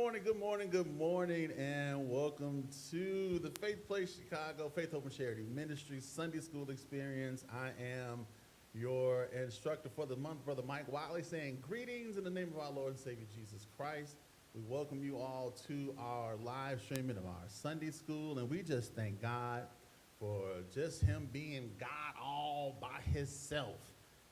good morning, and welcome to the Faith Place Chicago Faith Hope and Charity Ministry Sunday School Experience. I am your instructor for the month, Brother Mike Wiley, saying greetings in the name of our Lord and Savior Jesus Christ. We welcome you all to our live streaming of our Sunday School, and we just thank God for just Him being God all by Himself.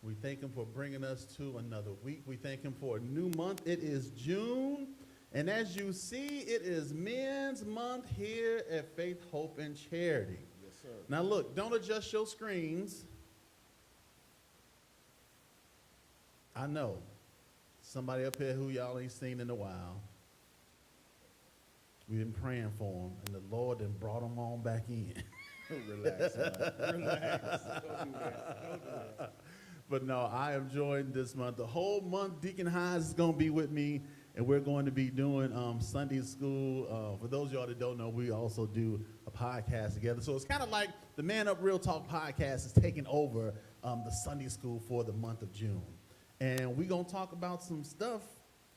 We thank Him for bringing us to another week. We thank Him for a new month. It is June. And as you see, it is Men's Month here at Faith, Hope, and Charity. Yes, sir. Now look, don't adjust your screens. I know. Somebody up here who y'all ain't seen in a while. We've been praying for him, and the Lord then brought him on back in. Relax, man. Relax. Don't do that. Don't do that. But no, I am joined this month. The whole month, Deacon Hines is going to be with me, and we're going to be doing Sunday school. For those of y'all that don't know, we also do a podcast together. So it's kind of like the Man Up Real Talk podcast is taking over the Sunday school for the month of June. And we're going to talk about some stuff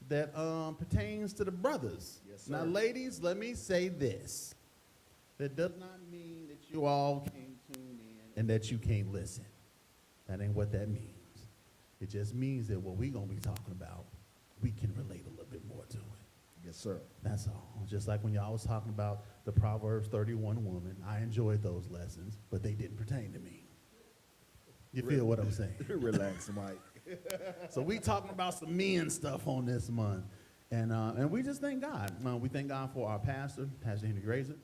that pertains to the brothers. Yes, sir. Now, ladies, let me say this. That does not mean that you all can't tune in and that you can't listen. That ain't what that means. It just means that what we're going to be talking about, we can relate a little bit more to it. Yes, sir. That's all. Just like when y'all was talking about the Proverbs 31 woman, I enjoyed those lessons, but they didn't pertain to me. You feel what I'm saying? Relax, Mike. So we talking about some men stuff on this month. And we just thank God. We thank God for our pastor, Pastor Henry Grazer,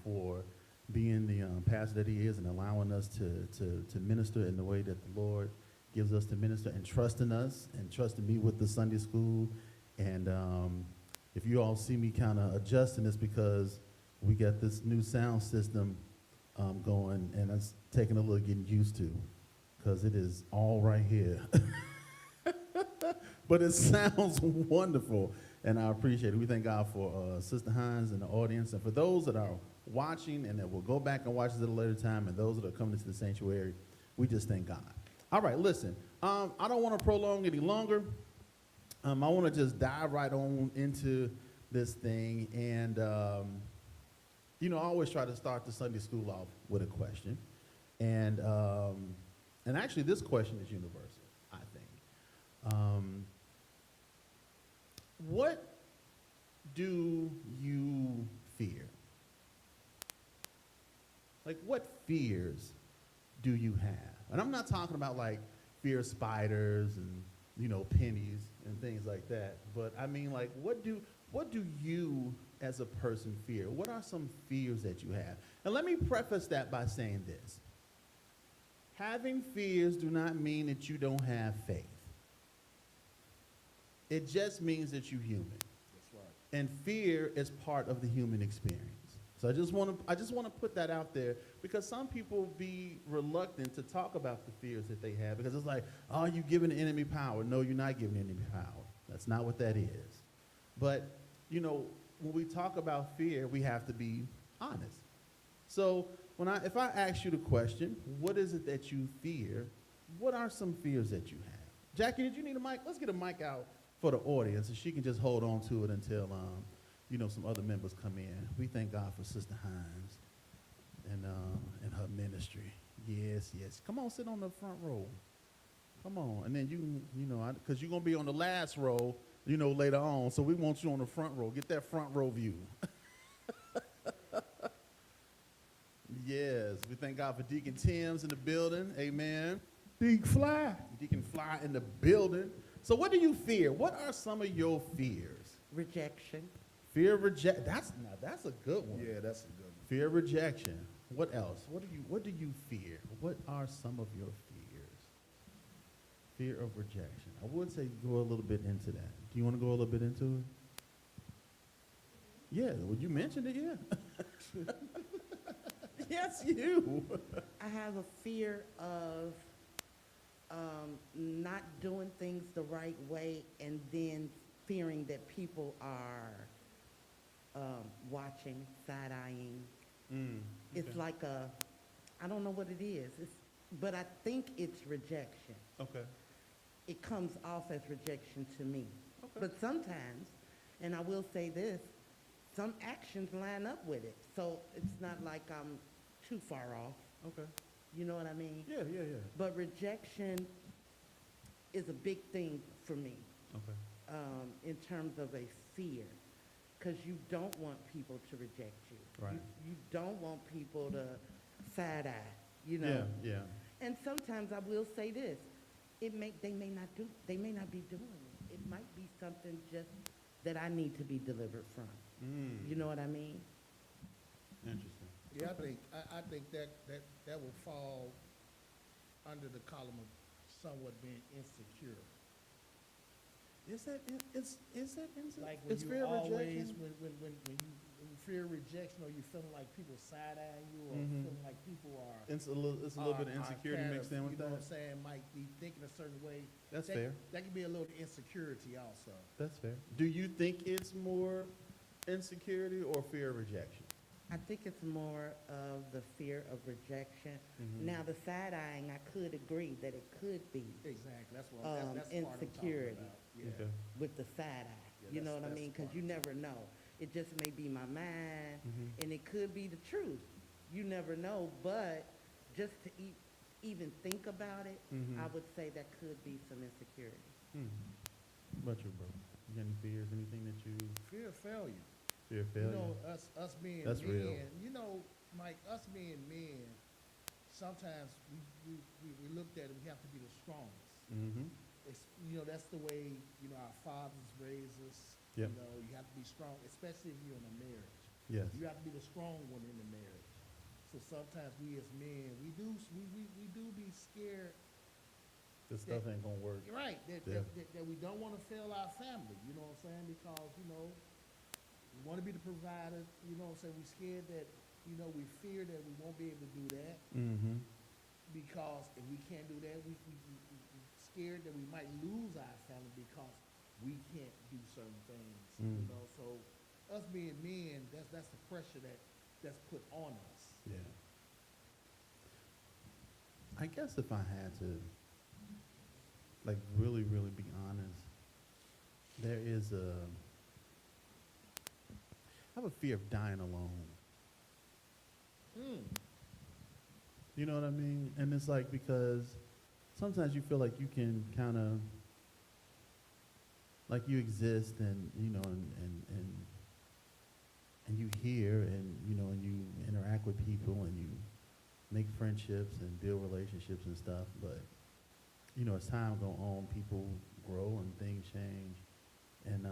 for being the pastor that he is and allowing us to minister in the way that the Lord gives us to minister, and trusting us and trusting me with the Sunday school. And if you all see me kind of adjusting, it's because we got this new sound system going, and it's taking a little getting used to, because it is all right here. But it sounds wonderful, and I appreciate it. We thank God for Sister Hines and the audience, and for those that are watching and that will go back and watch this at a later time, and those that are coming into the sanctuary, we just thank God. All right, listen, I don't want to prolong any longer. I want to just dive right on into this thing, and I always try to start the Sunday school off with a question, and actually this question is universal, I think. What do you fear? Like, what fears do you have? And I'm not talking about like fear of spiders and, pennies and things like that. But I mean, like, what do you as a person fear? What are some fears that you have? And let me preface that by saying this. Having fears do not mean that you don't have faith. It just means that you're human. That's right. And fear is part of the human experience. So I just want to put that out there, because some people be reluctant to talk about the fears that they have, because it's like, oh, you giving the enemy power. No, you're not giving the enemy power. That's not what that is. But, when we talk about fear, we have to be honest. So if I ask you the question, what is it that you fear? What are some fears that you have? Jackie, did you need a mic? Let's get a mic out for the audience, and she can just hold on to it until some other members come in. We thank God for Sister Hines and her ministry. Yes. Come on, sit on the front row. Come on, and then because you're gonna be on the last row, later on. So we want you on the front row. Get that front row view. Yes, we thank God for Deacon Tim's in the building. Amen. Big fly. Deacon Fly in the building. So what do you fear? What are some of your fears? Rejection. Fear of rejection. That's a good one. Yeah, that's a good one. Fear of rejection. What else? What do you fear? What are some of your fears? Fear of rejection. I would say go a little bit into that. Do you want to go a little bit into it? Yeah, well, you mentioned it, yeah. Yes, you. I have a fear of not doing things the right way, and then fearing that people are watching, side-eyeing. It's like I don't know what it is, but I think it's rejection. Okay. It comes off as rejection to me. Okay. But sometimes And I will say this, some actions line up with it. So it's not like I'm too far off. Okay. You know what I mean? Yeah, yeah, yeah. But rejection is a big thing for me Okay. in terms of a fear, because you don't want people to reject you. Right. You don't want people to side eye, you know. Yeah, yeah. And sometimes I will say this, they may not be doing it. It might be something just that I need to be delivered from. You know what I mean? Interesting. Yeah, I think that will fall under the column of somewhat being insecure. Is that insecure? Like when It's you fear of always, rejection? when you fear rejection, or you feeling like people side-eyeing you, or Mhm. feeling like people are. It's a little bit of are insecurity kind mixed of, in with you know what I'm that. saying, might be thinking a certain way. That's That- fair. That can be a little insecurity also. That's fair. Do you think it's more insecurity or fear of rejection? I think it's more of the fear of rejection. Mhm. Now, the side eyeing, I could agree that it could be Exactly, that's what, that's the part I'm talking insecurity. about. Yeah. Okay. with the side eye. Yeah, You know that's- what I that's mean? Because part you of it. never know. It just may be my mind, Mhm. and it could be the truth. You never know, but just to even think about it, Mhm. I would say that could be some insecurity. What about you, bro? You got any fears? Anything that you Fear of failure. fear of You failure? know, us being That's men, real. you know, Mike, us being men, sometimes we looked at it, we have to be the strongest. Mm-hmm. It's, you know, that's the way, you know, our fathers raised us. Yep. You know, you have to be strong, especially if you're in a marriage. Yes. You have to be the strong one in the marriage. So sometimes we as men, we do be scared. This stuff ain't gonna work. You're right, Yeah. that we don't want to fail our family, you know what I'm saying? Because, you know, we want to be the provider, you know what I'm saying? We're scared that, you know, we fear that we won't be able to do that, Mm-hmm. because if we can't do that, we scared that we might lose our family because we can't do certain things, you Mm. know? So us being men, that's the pressure that's put on us. Yeah. I guess if I had to, like, really, really be honest, there is I have a fear of dying alone. Mm. You know what I mean? And it's like, because sometimes you feel like you can kind of, like you exist and, you know, and you hear and, you know, and you interact with people and you make friendships and build relationships and stuff. But, you know, as time goes on, people grow and things change. And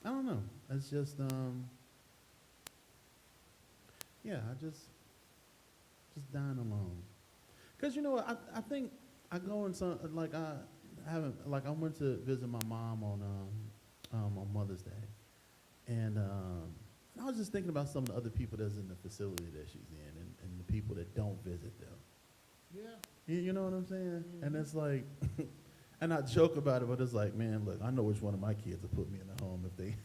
I don't know. It's just, yeah, I just dying alone. Cause you know what, I think I go in some, like I haven't, like I went to visit my mom on Mother's Day. And I was just thinking about some of the other people that's in the facility that she's in and the people that don't visit them. Yeah. You know what I'm saying? And it's like, and I joke about it, but it's like, man, look, I know which one of my kids will put me in a home if they,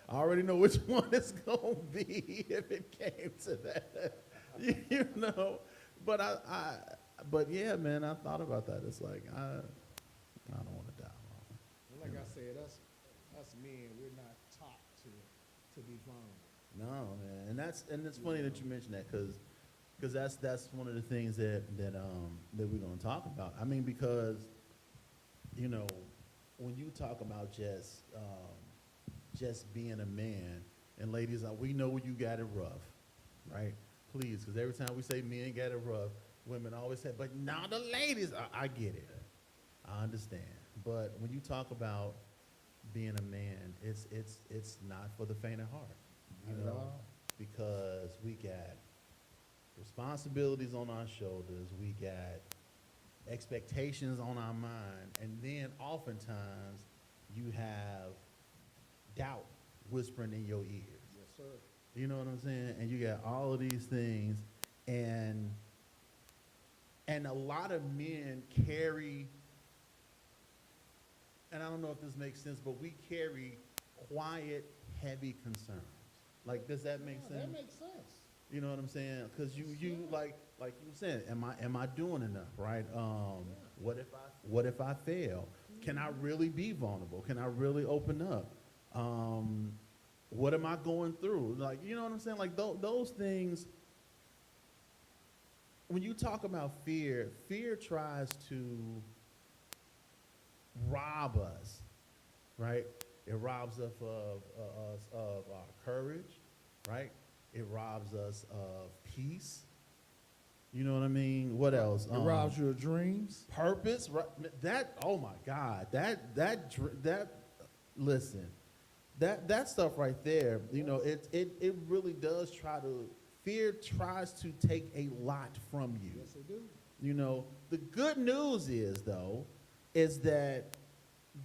I already know which one it's going to be if it came to that, you know? But but yeah, man, I thought about that. It's like, I don't want to die alone. Like I said, us men, we're not taught to be vulnerable. No, man, and it's funny that you mentioned that because that's one of the things that we're going to talk about. I mean, because you know, when you talk about just being a man, and ladies, we know you got it rough, right? Please, because every time we say men got it rough, women always say, but now the ladies, I get it, I understand. But when you talk about being a man, it's not for the faint of heart, you Not at know, all. because we got responsibilities on our shoulders, we got expectations on our mind, and then oftentimes you have doubt whispering in your ears. Yes, sir. You know what I'm saying? And you got all of these things, and a lot of men carry, and I don't know if this makes sense, but we carry quiet, heavy concerns. Like, does that make sense? That makes sense. You know what I'm saying? Because you like you were saying, am I doing enough, right? What if I fail? Can I really be vulnerable? Can I really open up? What am I going through? Like, you know what I'm saying? Like those things, when you talk about fear, fear tries to rob us, right? It robs us of our courage, right? It robs us of peace. You know what I mean? What else? It robs you of dreams. Purpose, right? That, oh my God, listen, that stuff right there, you know, it really does fear tries to take a lot from you. Yes, they do. You know, the good news is, though, is that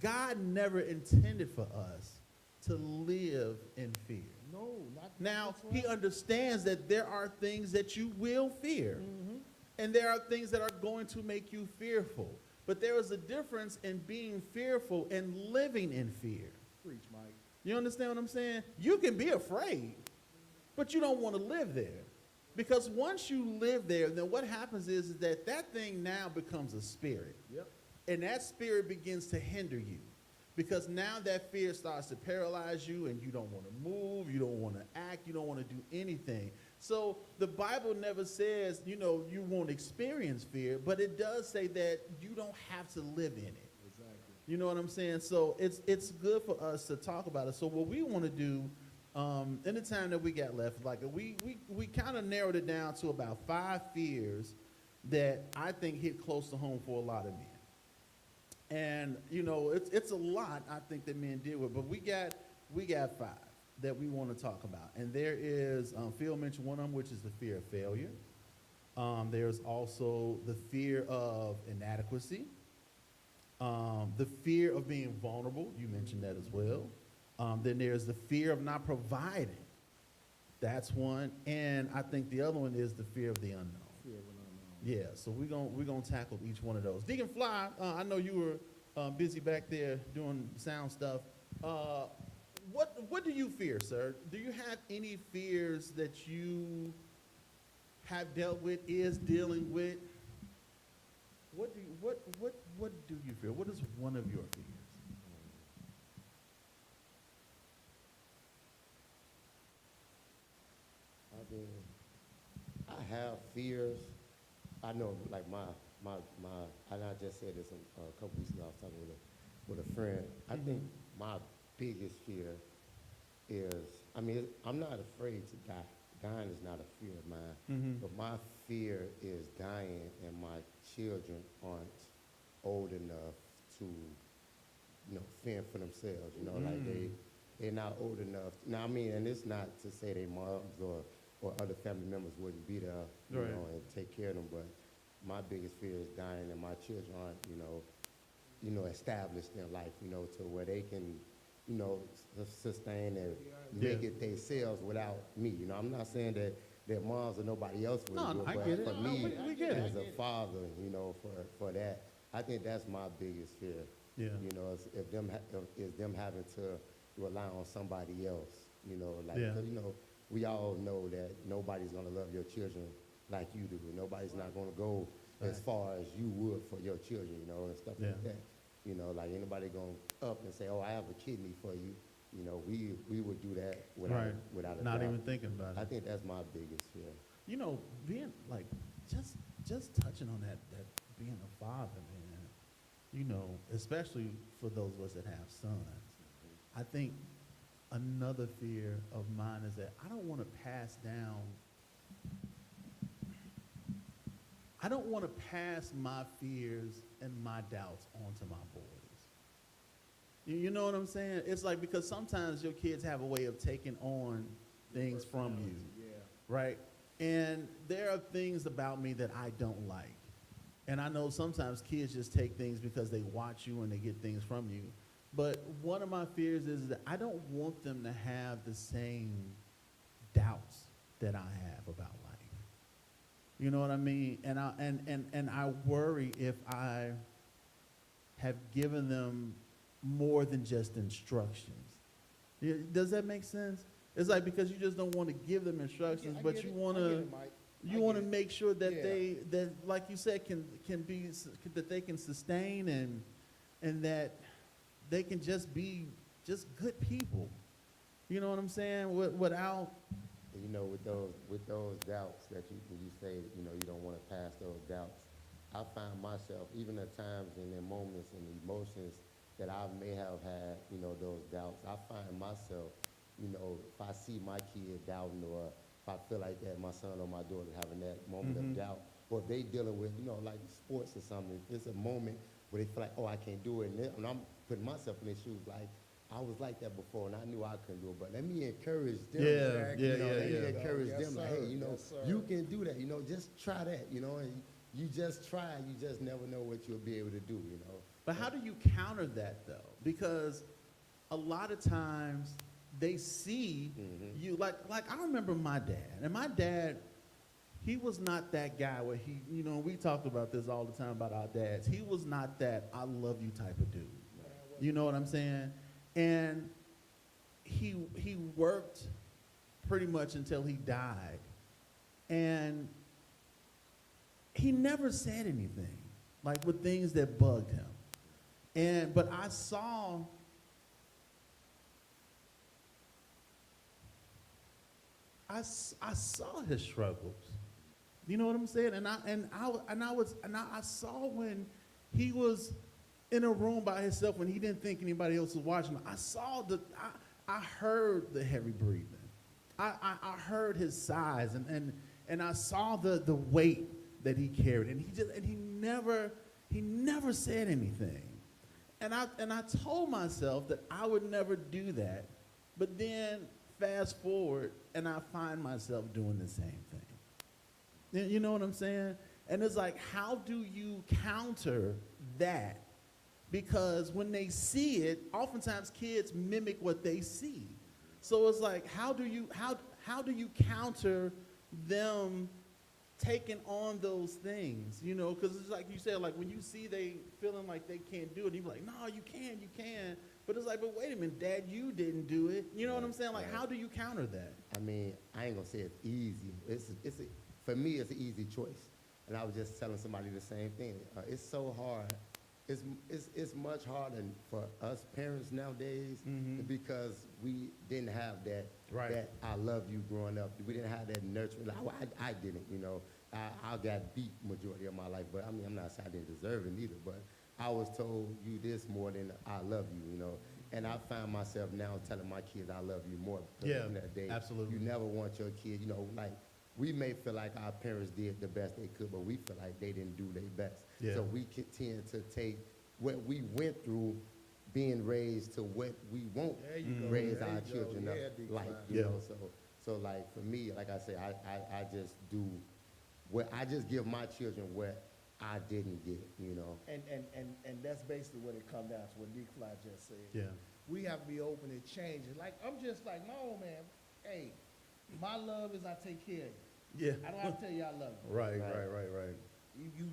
God never intended for us to live in fear. No, not Now, that's he right. understands that there are things that you will fear, and there are things that are going to make you fearful. But there is a difference in being fearful and living in fear. Preach, Mike. You understand what I'm saying? You can be afraid, but you don't want to live there. Because once you live there, then what happens is that that thing now becomes a spirit. Yep. And that spirit begins to hinder you. Because now that fear starts to paralyze you and you don't want to move, you don't want to act, you don't want to do anything. So the Bible never says, you know, you won't experience fear, but it does say that you don't have to live in it. Exactly. You know what I'm saying? So it's good for us to talk about it. So what we want to do in the time that we got left, like we kind of narrowed it down to about 5 fears that I think hit close to home for a lot of men. And you know, it's a lot I think that men deal with, but we got 5 that we want to talk about. And there is Phil mentioned one of them, which is the fear of failure. There's also the fear of inadequacy. The fear of being vulnerable, you mentioned that as well. Then there's the fear of not providing. That's one. And I think the other one is the fear of the unknown. Fear of an unknown. Yeah, so we're gonna tackle each one of those. Deacon Fly, I know you were busy back there doing sound stuff. What do you fear, sir? Do you have any fears that you have dealt with, is dealing with? What do you fear? What is one of your fears? I mean, I have fears. I know, like and I just said this a couple weeks ago. I was talking with a friend. I think my biggest fear is, I mean, I'm not afraid to die. Dying is not a fear of mine. But my fear is dying and my children aren't old enough to, you know, fend for themselves. You know, like they're not old enough. Now, I mean, and it's not to say their moms or other family members wouldn't be there, you Right. know, and take care of them. But my biggest fear is dying and my children aren't, you know, established in life, you know, to where they can, you know, sustain and make Yeah. it themselves without me. You know, I'm not saying that their moms or nobody else would No, do it, I but get it. for No, me, we get it. as a father, you know, for that, I think that's my biggest fear. Yeah. You know, is them having to rely on somebody else. You know, like, Yeah. 'cause, you know, we all know that nobody's gonna love your children like you do. Nobody's not gonna go as Right. far as you would for your children, you know, and stuff like Yeah. that. You know, like anybody going up and say, "Oh, I have a kidney for you." You know, we would do that Right. without a Not doubt. even thinking about I it. think that's my biggest fear. You know, being like just touching on that being a father, man. You know, especially for those of us that have sons. I think another fear of mine is that I don't want to pass my fears and my doubts onto my boys. You know what I'm saying? It's like, because sometimes your kids have a way of taking on things from you, Yeah. right? And there are things about me that I don't like. And I know sometimes kids just take things because they watch you and they get things from you. But one of my fears is that I don't want them to have the same doubts that I have about life. You know what I mean? And I worry if I have given them more than just instructions. Does that make sense? It's like, because you just don't want to give them instructions, I but get you it. want I get to it, Mike. I you want to get it. make sure that Yeah. that, like you said, can be, that they can sustain and and that they can just be just good people. You know what I'm saying? Without, And, you know, with those doubts that when you say, you know, you don't want to pass those doubts, I find myself, even at times and in moments and emotions that I may have had, you know, those doubts, I find myself, you know, if I see my kid doubting, or if I feel like that my son or my daughter having that moment of doubt, or if they dealing with, you know, like sports or something, if it's a moment where they feel like, oh, I can't do it, and I'm putting myself in their shoes, like, I was like that before, and I knew I couldn't do it, but let me encourage them. Yeah, Exactly. yeah, You know, let me yeah. encourage Yes, them, like, sir. hey, you know, Yes, sir. you can do that, you know, just try that, you know, and you just try, you just never know what you'll be able to do, you know. but how do you counter that though? Because a lot of times they see you, like I remember my dad, and my dad, he was not that guy where he, you know, we talked about this all the time about our dads. He was not that I love you type of dude. You know what I'm saying? And he worked pretty much until he died. And he never said anything, like with things that bugged him. But I saw his struggles. You know what I'm saying? And I saw when he was in a room by himself when he didn't think anybody else was watching him. I heard the heavy breathing. I heard his sighs, and I saw the weight that he carried, and he never said anything. And I told myself that I would never do that, but then fast forward, and I find myself doing the same thing. You know what I'm saying? And it's like, how do you counter that? Because when they see it, oftentimes kids mimic what they see. So it's like, how do you counter them taking on those things? You know, because it's like you said, like when you see they feeling like they can't do it, you're like, no, you can. But it's like, but wait a minute, Dad, you didn't do it. You know what I'm saying? Like, how do you counter that? I mean, I ain't gonna say it's easy. For me, it's an easy choice. And I was just telling somebody the same thing. It's so hard. It's much harder for us parents nowadays because we didn't have that Right. that I love you growing up. We didn't have that nurturing. I didn't, you know. I got beat majority of my life, but I mean, I'm not saying I didn't deserve it either, but I was told you this more than I love you, you know. And I find myself now telling my kids I love you more. Yeah, in that day. absolutely. You never want your kid, you know, like we may feel like our parents did the best they could, but we feel like they didn't do their best. Yeah. So we tend to take what we went through being raised to what we won't There you go. raise There our you go. children Yeah, up Big like, Five. you Yeah. know, so like for me, like I say, I just do what I just give my children what I didn't get, you know. And that's basically what it comes down to, what Nick Fly just said. Yeah. We have to be open and change it. Like, I'm just like, no, man, hey, my love is I take care of you. Yeah. I don't have to tell you I love you. Right. You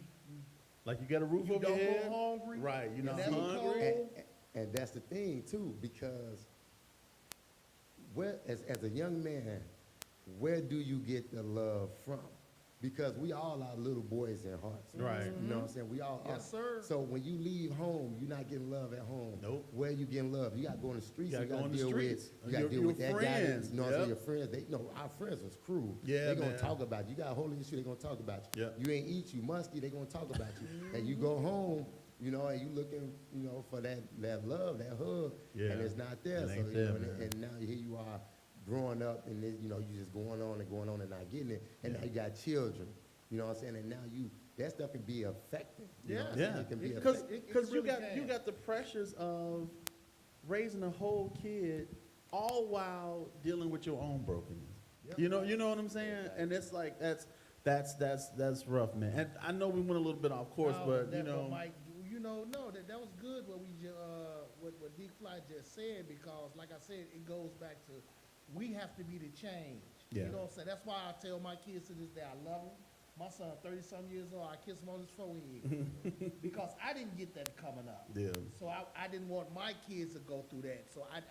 Like you got a roof you over don't your head. go hungry. Right. You're not never hungry. cold. And that's the thing too, because as a young man, where do you get the love from? Because we all are little boys in hearts. Right. You know what I'm saying? We all Yes, are. sir. So when you leave home, you're not getting love at home. Nope. Where you getting love? You got to go in the streets. You gotta go gotta in the deal streets. with. You got to deal Your with that guy. friends, You know what I'm saying? yep. Your friends. They, you know, our friends was cruel. Yeah, They're gonna man. talk about you. You got a hole in your shoe. They're gonna talk about you. Yep. You ain't eat. You musty. They're gonna talk about you. And you go home. You know, and you looking, you know, for that love, that hug, Yeah. and it's not there. It So ain't you there, know, man. and now here you are, growing up, and then, you know, you just going on and not getting it, and Yeah. now you got children. You know what I'm saying? And now that stuff can be affecting. You know what I'm saying? Yeah. It can be Because affecting. It you really got the pressures of raising a whole kid, all while dealing with your own brokenness. Yep. You know what I'm saying? And it's like that's rough, man. And I know we went a little bit off course, No, but that- you know. Mike, you know, no, that was good what what Dick Fly just said, because like I said, it goes back to we have to be the change. Yeah. You know what I'm saying? That's why I tell my kids to this day I love them. My son, 30-some years old, I kiss him on his forehead because I didn't get that coming up. Yeah. So I didn't want my kids to go through that. So I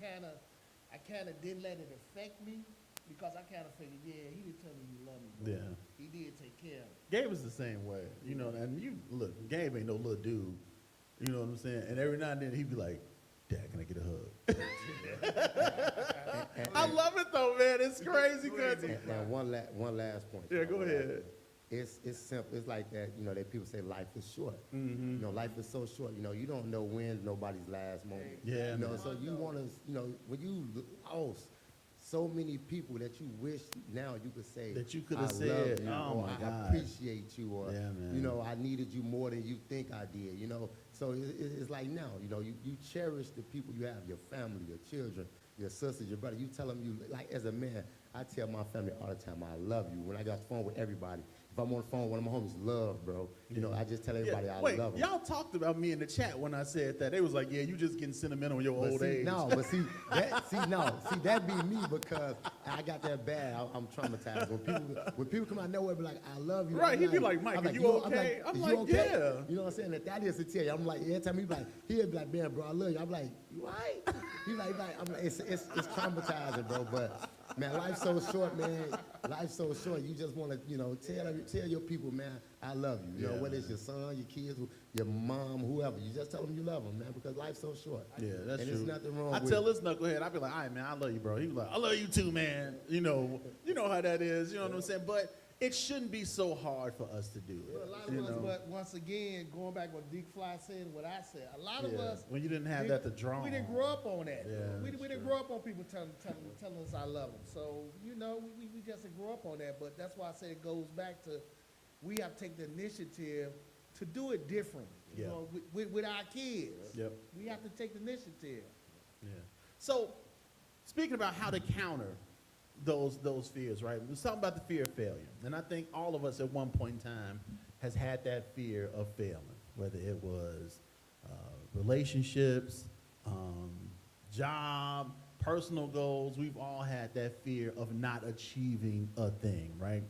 kind of didn't let it affect me, because I kind of figured, yeah, he did tell me he loved me. Bro. Yeah. He did take care of me. Gabe is the same way, you know. And you look, Gabe ain't no little dude. You know what I'm saying? And every now and then he'd be like, Dad, can I get a hug? I love it though, man. It's crazy. Now, one last point. Yeah, go ahead. It's simple. It's like that, you know, that people say life is short. You know, life is so short. You know, you don't know when nobody's last moment. Yeah, You know, man. so you want to, you know, when you lost so many people that you wish now you could say That you could I have love said, you, oh or my I God. appreciate you, or Yeah, man. you know, I needed you more than you think I did. You know, so it's like now, you know, you cherish the people you have, your family, your children, your sisters, your brother. You tell them you, like as a man, I tell my family all the time, I love you. When I got the phone with everybody, if I'm on the phone with one of my homies, love, bro. You know, I just tell everybody I Wait, love them. y'all talked about me in the chat when I said that. They was like, yeah, you just getting sentimental in your old age. No, but that be me because I got that bad. I'm traumatized. When people come out of nowhere, be like, I love you. Right, I'm he'd be like, Mike, I'm are you know, okay? I'm "Is like, you okay?" yeah. You know what I'm saying? That is to tell you. I'm like, every time he'd be like, man, bro, I love you. I'm like, you all right? He's like, I'm like, it's traumatizing, bro. But man, life's so short, man. Life's so short. You just want to, you know, tell your people, man, I love you. You know, Yeah, whether it's your son, your kids, your mom, whoever, you just tell them you love them, man, because life's so short. Yeah, that's and true. there's nothing wrong I with tell it. this knucklehead, I be like, all right, man, I love you, bro. He was like, I love you too, man. You know how that is. You know what I'm saying? But it shouldn't be so hard for us to do it. But a lot of you us, know? but once again, going back what Deke Fly said and what I said, a lot of Yeah, us, when you didn't have that to draw we didn't on. grow up on that. Yeah, we that's didn't true. grow up on people telling us I love them. So, you know, we just didn't grow up on that. But that's why I say it goes back to we have to take the initiative to do it different. You Yeah. know, with our kids. Yep. We have to take the initiative. Yeah. So, speaking about how to counter those fears, right? We're talking about the fear of failure. And I think all of us at one point in time has had that fear of failing, whether it was relationships, job, personal goals. We've all had that fear of not achieving a thing, right?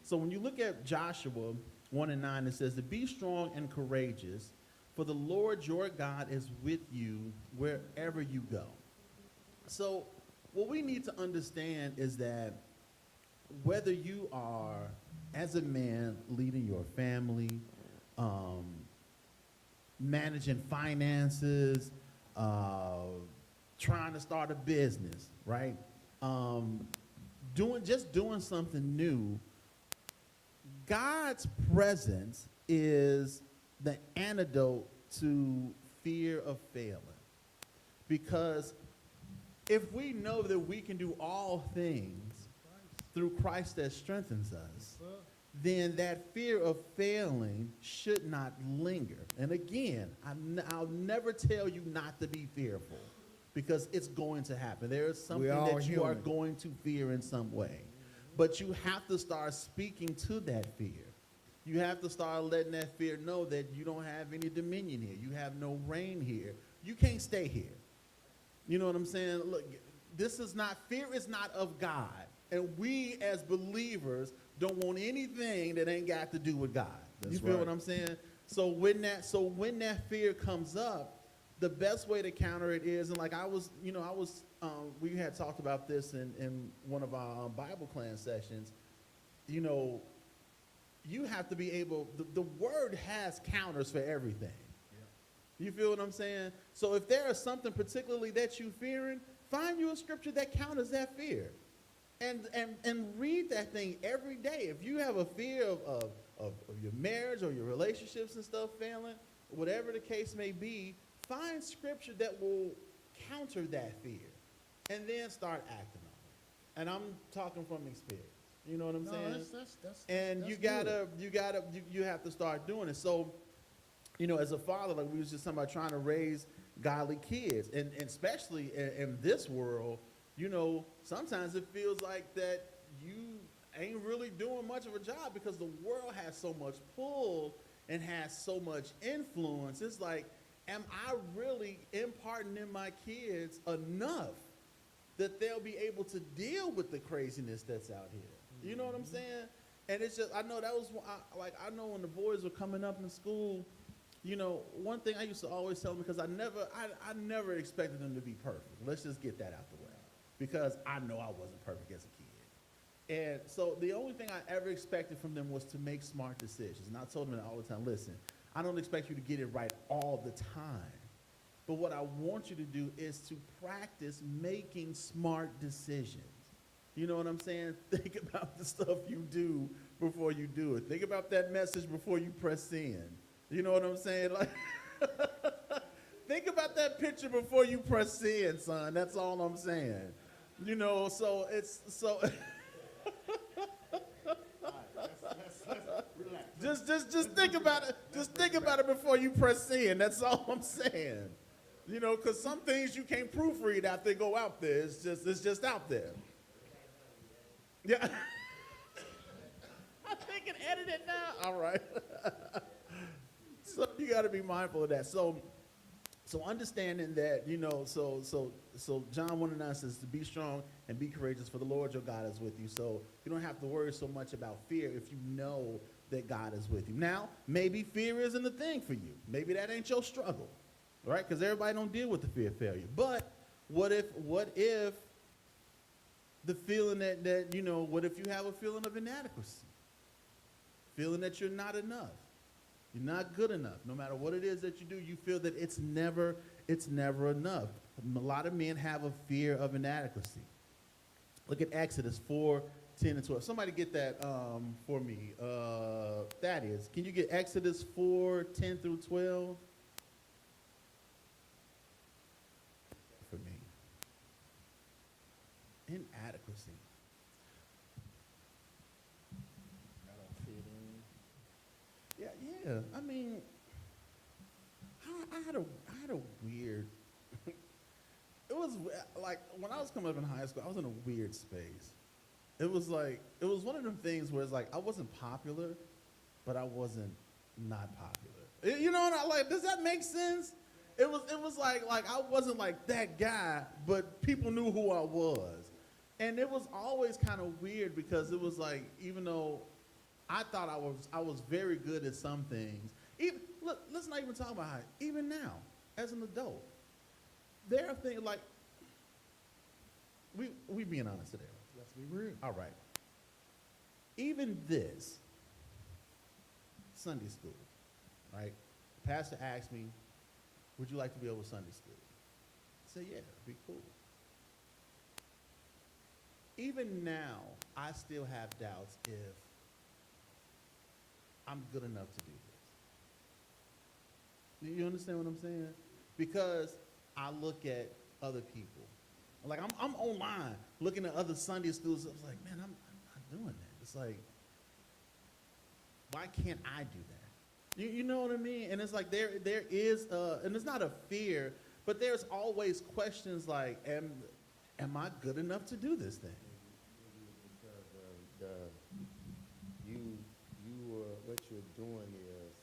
So when you look at Joshua 1:9, it says to be strong and courageous, for the Lord your God is with you wherever you go. So what we need to understand is that whether you are, as a man, leading your family, managing finances, trying to start a business, right? Doing something new, God's presence is the antidote to fear of failing. Because if we know that we can do all things through Christ that strengthens us, then that fear of failing should not linger. And again, I'll never tell you not to be fearful, because it's going to happen. There is something all that you are human. going to fear in some way. But you have to start speaking to that fear. You have to start letting that fear know that you don't have any dominion here. You have no reign here. You can't stay here. You know what I'm saying? Look, fear is not of God. And we as believers don't want anything that ain't got to do with God. That's you feel right. what I'm saying? So when that fear comes up, the best way to counter it is, and like we had talked about this in one of our Bible class sessions, you know, you have to be able, the word has counters for everything. You feel what I'm saying? So if there is something particularly that you're fearing, find you a scripture that counters that fear. And read that thing every day. If you have a fear of your marriage or your relationships and stuff failing, whatever the case may be, find scripture that will counter that fear. And then start acting on it. And I'm talking from experience. You know what I'm saying? And you have to start doing it. So, you know, as a father, like we was just talking about, trying to raise godly kids, and especially in this world, you know, sometimes it feels like that you ain't really doing much of a job because the world has so much pull and has so much influence. It's like, am I really imparting in my kids enough that they'll be able to deal with the craziness that's out here? You know what I'm saying? And it's just, I know that was, I know when the boys were coming up in school, you know, one thing I used to always tell them, because I never expected them to be perfect. Let's just get that out the way. Because I know I wasn't perfect as a kid. And so the only thing I ever expected from them was to make smart decisions. And I told them that all the time, listen, I don't expect you to get it right all the time. But what I want you to do is to practice making smart decisions. You know what I'm saying? Think about the stuff you do before you do it. Think about that message before you press send. You know what I'm saying? Like, think about that picture before you press send, son. That's all I'm saying. You know, so it's so. Just think about it. Just think about it before you press send. That's all I'm saying. You know, because some things you can't proofread after they go out there. It's just out there. Yeah. They can edit it now. All right. So you got to be mindful of that. So understanding that, you know, so John 1:9 says to be strong and be courageous, for the Lord your God is with you. So you don't have to worry so much about fear if you know that God is with you. Now, maybe fear isn't a thing for you. Maybe that ain't your struggle, right? Because everybody don't deal with the fear of failure. But what if the feeling that, you know, what if you have a feeling of inadequacy? Feeling that you're not enough. You're not good enough. No matter what it is that you do, you feel that it's never enough. A lot of men have a fear of inadequacy. Look at Exodus 4:10-12. Somebody get that for me. Thaddeus, can you get Exodus 4:10-12? For me. Inadequacy. I don't fit in. Yeah. I mean, I had a weird. It was like when I was coming up in high school, I was in a weird space. It was one of them things where it's like I wasn't popular, but I wasn't not popular. You know what I like? Does that make sense? It was like I wasn't like that guy, but people knew who I was, and it was always kind of weird because it was like even though I thought I was very good at some things. Look, let's not even talk about how even now as an adult, there are things like we being honest today. Let's be real. All right. Even this Sunday school, right? The pastor asked me, "Would you like to be over Sunday school?" I said, "Yeah, it'd be cool." Even now, I still have doubts if I'm good enough to do this. You understand what I'm saying? Because I look at other people. Like I'm online looking at other Sunday schools. I was like, man, I'm not doing that. It's like, why can't I do that? You know what I mean? And it's like there is, and it's not a fear, but there's always questions like, am I good enough to do this thing? Because what you're doing is,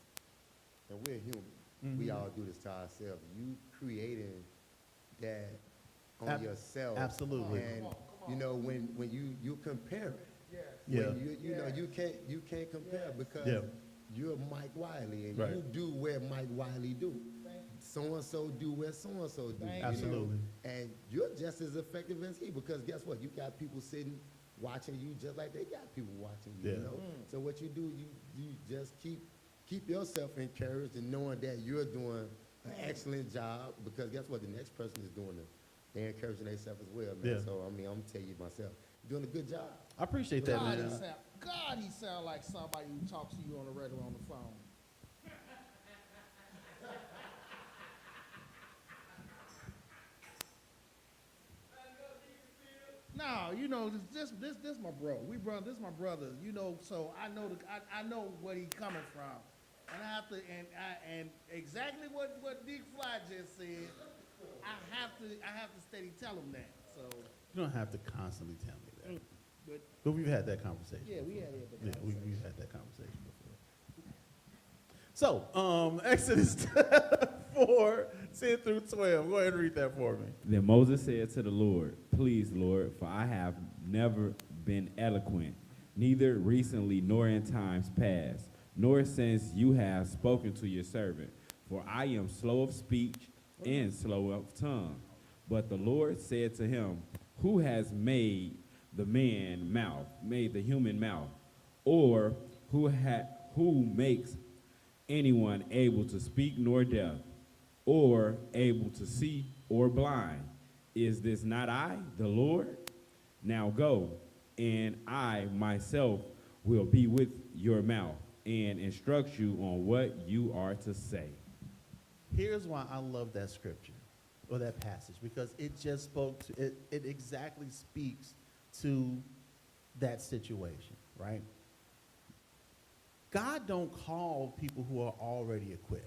and we're human. Mm-hmm. We all do this to ourselves. You creating that on yourself. Absolutely. And you know when you compare it. Yeah. When you know you can't compare because Yeah. you're Mike Wiley and Right. you do where Mike Wiley do. So and so do where so and so do. Thank you know? Absolutely. And you're just as effective as he because guess what? You got people sitting watching you just like they got people watching you. Yeah. You know. So what you do, you just keep yourself encouraged and knowing that you're doing an excellent job because guess what? The next person is doing it. They're encouraging themselves as well, man. Yeah. So I mean, I'm gonna tell you myself, you're doing a good job. I appreciate that, God, man. he sound like somebody who talks to you on the regular on the phone. No, you know this my bro. This my brother. You know, so I know where he coming from, and I have to and exactly what Dick Fly just said. I have to steady tell him that. So, You don't have to constantly tell me that. but But we've had that conversation. yeah, we had it. Yeah, we've had that conversation before. So, Exodus 4:10-12. Go ahead and read that for me. Then Moses said to the Lord, "Please, Lord, for I have never been eloquent, neither recently nor in times past, nor since you have spoken to your servant. For I am slow of speech and slow of tongue." But the Lord said to him, "Who has made the human mouth? Or who makes anyone able to speak nor deaf, or able to see or blind. Is this not I, the Lord? Now go, and I myself will be with your mouth and instruct you on what you are to say. Here's why I love that scripture or that passage, because it just spoke to it. It exactly speaks to that situation, right? God don't call people who are already equipped.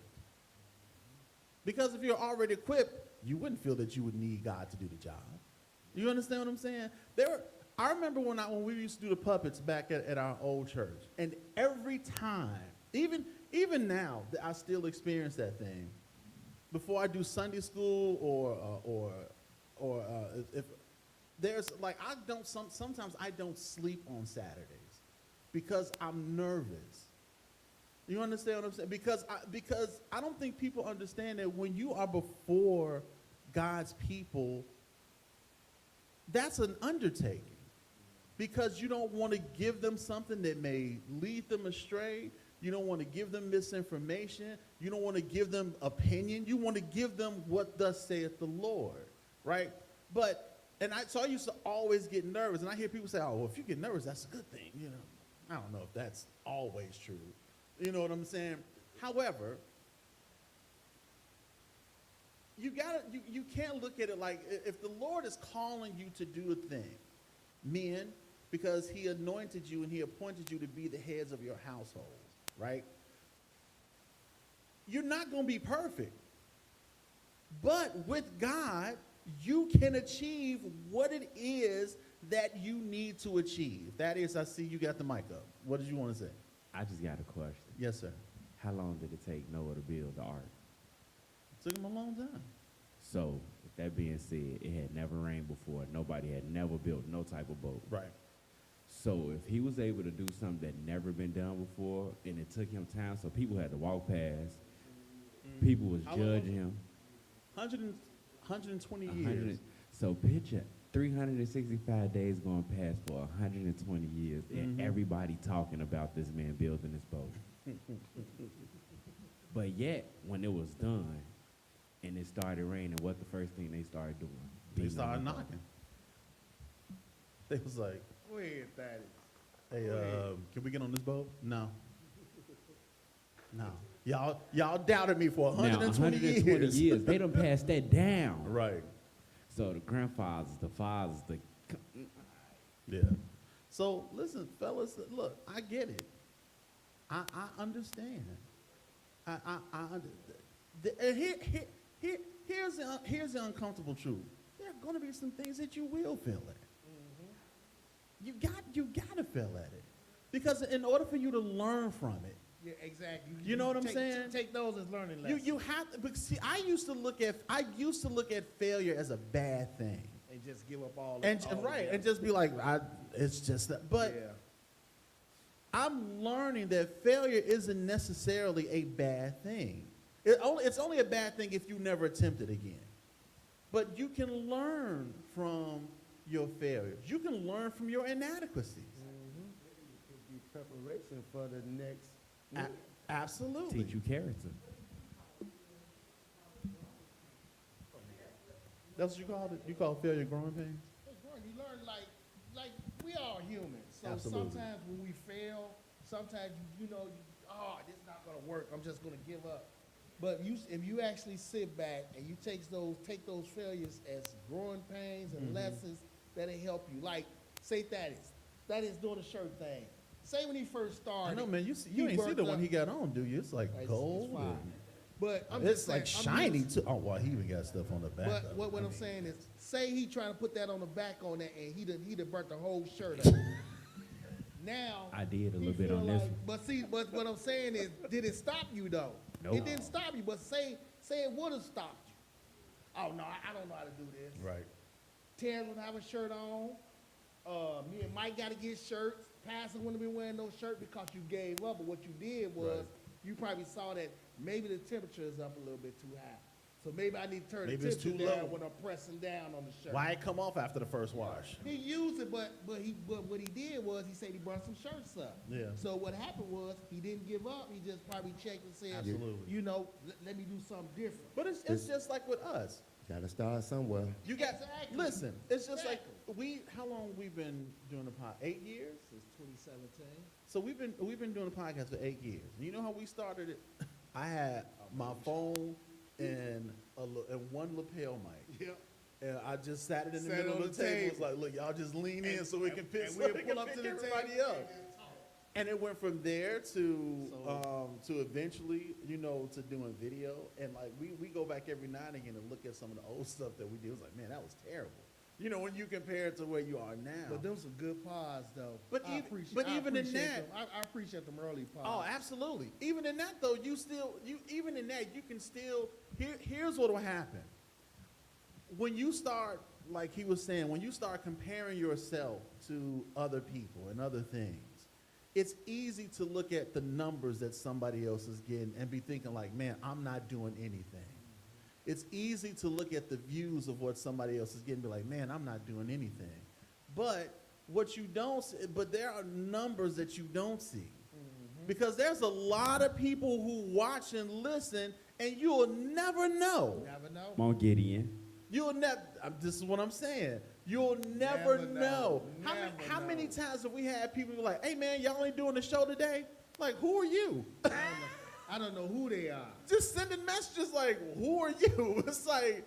Because if you're already equipped, you wouldn't feel that you would need God to do the job. You understand what I'm saying? I remember when we used to do the puppets back at our old church, and every time, even now, I still experience that thing. Before I do Sunday school or if there's like sometimes I don't sleep on Saturdays because I'm nervous. You understand what I'm saying? Because I don't think people understand that when you are before God's people, that's an undertaking. Because you don't want to give them something that may lead them astray. You don't want to give them misinformation. You don't want to give them opinion. You want to give them what thus saith the Lord, right? So I used to always get nervous, and I hear people say, oh, well, if you get nervous, that's a good thing, you know. I don't know if that's always true. You know what I'm saying? However, you can't look at it like, if the Lord is calling you to do a thing, men, because he anointed you and he appointed you to be the heads of your household, right? You're not going to be perfect. But with God, you can achieve what it is that you need to achieve. That is, I see you got the mic up. What did you want to say? I just got a question. Yes, sir. How long did it take Noah to build the ark? Took him a long time. So, with that being said, it had never rained before. Nobody had never built no type of boat. Right. So if he was able to do something that never been done before, and it took him time, so people had to walk past, people was How long? judging him. 120 100 years. So picture 365 days going past for 120 years, and everybody talking about this man building this boat. But yet, when it was done, and it started raining, what the first thing they started doing? They Beating on started the boat. knocking. They was like, Go ahead, Thaddeus. hey, can we get on this boat? No. No. Y'all doubted me for 120 now, 120 years. years. They done passed that down. Right. So the grandfathers, the fathers, Yeah. So listen, fellas, look, I get it. I understand. Here's the uncomfortable truth. There are going to be some things that you will fail at. You got to fail at it, because in order for you to learn from it, Yeah, exactly. You know what I'm saying? Take those as learning lessons. you have to. But see, I used to look at failure as a bad thing, and just give up all. and just be like, it's just that. But yeah. I'm learning that failure isn't necessarily a bad thing. It's only a bad thing if you never attempt it again. But you can learn from your failures. You can learn from your inadequacies. It could be preparation for the next. Absolutely. teach you character. That's what you call it? You call failure growing pains? You learn like we are humans. So Absolutely. sometimes when we fail, sometimes this is not gonna work. I'm just gonna give up. But if you actually sit back and you take those failures as growing pains and lessons, that'll help you. Like say Thaddeus doing the shirt thing. Say when he first started. I know, man. You he ain't see worked the one up- he got on, do you? It's like It's gold. fine. and But I'm it's just like saying, I'm shiny used- too. Oh, well, he even got stuff on the back. But of it. what I I'm mean, saying is, say he trying to put that on the back on that, and he done burnt the whole shirt up. Now I did a he little bit feel on this like- But what I'm saying is, did it stop you though? Nope. It didn't stop you. But say it would have stopped you. Oh no, I don't know how to do this. right. Terrence would have a shirt on. Me and Mike got to get shirts. Pastor wouldn't have been wearing no shirt because you gave up. But what you did was Right. you probably saw that maybe the temperature is up a little bit too high. So maybe I need to turn Maybe the it's too temperature down low. when I'm pressing down on the shirt. Why it come off after the first wash? He used it, but what he did was he said he brought some shirts up. Yeah. So what happened was he didn't give up. He just probably checked and said, Absolutely. you know, let me do something different. But it's just like with us. Gotta start somewhere. You got, Exactly. listen, it's just like, Exactly. how long we've been doing the pod? 8 years? Since 2017. So we've been doing the podcast for 8 years. You know how we started it? I had my phone and one lapel mic. Yep. And I just sat it in the Sat middle on of the the table. It was table. like, look, y'all just lean in so we can pick, and so we'll we pull can up pick to the everybody table up. and then talk. And it went from there to So- eventually, to doing video. And like we go back every now and again and look at some of the old stuff that we did. It was like, man, that was terrible. When you compare it to where you are now. But them some good pods, though. But I even- appreciate- but I even in appreciate that- them. I appreciate them early pods. Oh, absolutely. Even in that though, even in that, you can still, here's what will happen. When you start, like he was saying, when you start comparing yourself to other people and other things, it's easy to look at the numbers that somebody else is getting and be thinking like, man, I'm not doing anything. It's easy to look at the views of what somebody else is getting and be like, man, I'm not doing anything. But what you don't see, but there are numbers that you don't see. Because there's a lot of people who watch and listen, and you'll never know. Never know. Come on, Gideon. You'll never, this is what I'm saying. You'll never Never know. know. How Never many know. times have we had people be like, hey man, y'all ain't doing the show today? Like, who are you? I don't know who they are. Just sending messages like, who are you? It's like,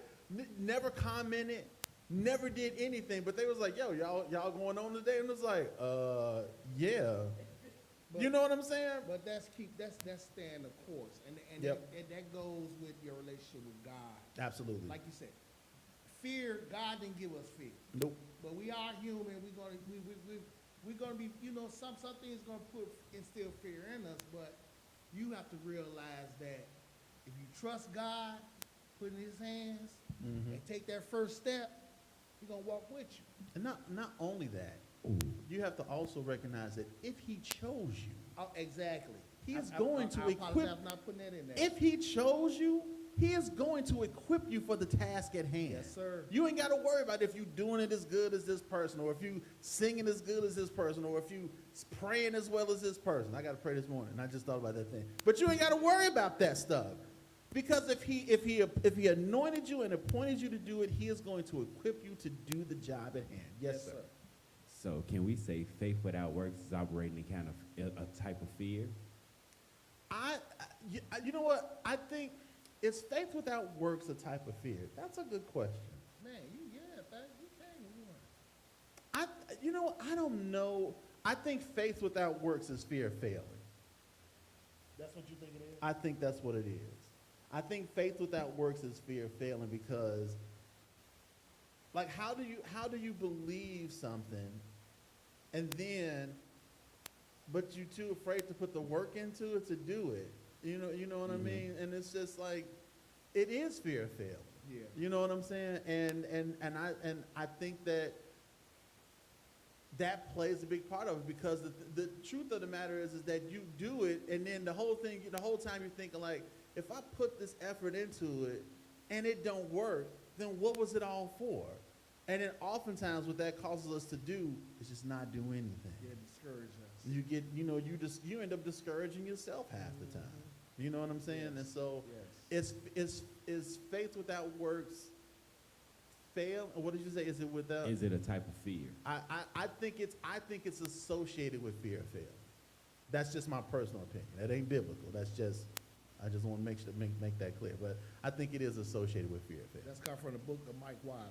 never commented, never did anything, but they was like, yo, y'all going on today? And it was like, yeah. You know what I'm saying? But that's staying the course, and Yep. that goes with your relationship with God. Absolutely. Like you said, fear. God didn't give us fear, Nope. but we are human. We're gonna be. Some things gonna instill fear in us, but you have to realize that if you trust God, put in His hands, and take that first step, He's gonna walk with you. And not only that, you have to also recognize that if he chose you, Oh, exactly. He's I going to apologize equip. for not putting that in there. If he chose you, he is going to equip you for the task at hand. Yes, sir. You ain't got to worry about if you doing it as good as this person, or if you singing as good as this person, or if you praying as well as this person. I got to pray this morning. I just thought about that thing. But you ain't got to worry about that stuff. Because if he anointed you and appointed you to do it, he is going to equip you to do the job at hand. Yes, sir. So can we say faith without works is operating in kind of a type of fear? You know what? I think, is faith without works a type of fear? That's a good question. Man, you came with one. I don't know. I think faith without works is fear of failing. That's what you think it is? I think that's what it is. I think faith without works is fear of failing because, like, how do you believe something, and then, but you're too afraid to put the work into it to do it? You know what I mean? And it's just like, it is fear of failing. Yeah. You know what I'm saying? And I think that plays a big part of it, because the truth of the matter is that you do it, and then the whole time you're thinking like, if I put this effort into it and it don't work, then what was it all for? And then oftentimes what that causes us to do is just not do anything. Yeah, discourage us. You get, you end up discouraging yourself half the time. You know what I'm saying? And so Yes. is faith without works fail? Or what did you say? Is it without? Is it a type of fear? I think it's associated with fear of failure. That's just my personal opinion. That ain't biblical. I just want to make that clear. But I think it is associated with fear of failure. That's come from the book of Mike Wiley.